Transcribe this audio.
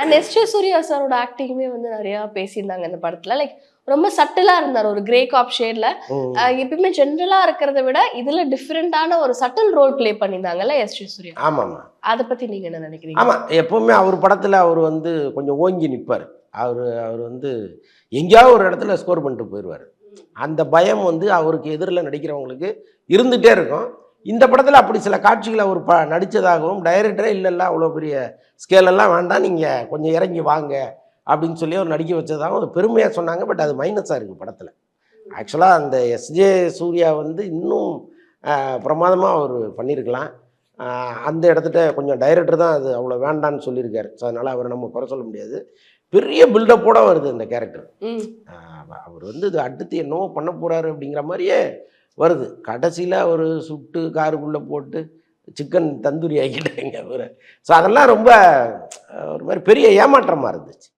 And S J. Surya சாரோட ஆக்டிங்குமே வந்து நிறைய பேசியிருந்தாங்க இந்த படத்துல. லைக் ரொம்ப சட்டிலா இருந்தார். ஒரு கிரே காப் ஷேட்ல. எப்பயுமே ஜென்ரலா இருக்கிறத விட இதுல டிஃபரெண்டான ஒரு சட்டில் ரோல் பிளே பண்ணியிருந்தாங்கல்ல எஸ்.ஜே. சூர்யா. ஆமாம்மா. அதை பத்தி நீங்க என்ன நினைக்கிறீங்க? ஆமாம், எப்பவுமே அவர் படத்தில் அவர் வந்து கொஞ்சம் ஓங்கி நிற்பார். அவர் வந்து எங்கேயாவது ஒரு இடத்துல ஸ்கோர் பண்ணிட்டு போயிடுவார். அந்த பயம் வந்து அவருக்கு எதிரில் நடிக்கிறவங்களுக்கு இருந்துகிட்டே இருக்கும். இந்த படத்தில் அப்படி சில காட்சிகளை அவர் நடித்ததாகவும் டைரக்டரே இல்லைல்ல அவ்வளோ பெரிய ஸ்கேலெல்லாம் வேண்டாம், நீங்கள் கொஞ்சம் இறங்கி வாங்க அப்படின்னு சொல்லி அவர் நடிக்க வச்சதாகவும் அது பெருமையாக சொன்னாங்க. பட் அது மைனஸாக இருக்குது படத்தில். ஆக்சுவலாக அந்த எஸ்.ஜே. சூர்யா வந்து இன்னும் பிரமாதமாக அவர் பண்ணியிருக்கலாம். அந்த இடத்துட்ட கொஞ்சம் டைரக்டர் தான் அது அவ்வளோ வேண்டான்னு சொல்லியிருக்காரு. ஸோ அதனால் அவரை நம்ம குறை சொல்ல முடியாது. பெரிய பில்டப்போடு வருது இந்த கேரக்டர். அவர் வந்து இது அடுத்து என்னவோ பண்ண போகிறாரு அப்படிங்கிற மாதிரியே வருது. கடைசியில் ஒரு சுட்டு காருக்குள்ளே போட்டு சிக்கன் தந்தூரி ஆக்கிட்டாங்க அவரை. ஸோ அதெல்லாம் ரொம்ப ஒரு மாதிரி பெரிய ஏமாற்றமாக இருந்துச்சு.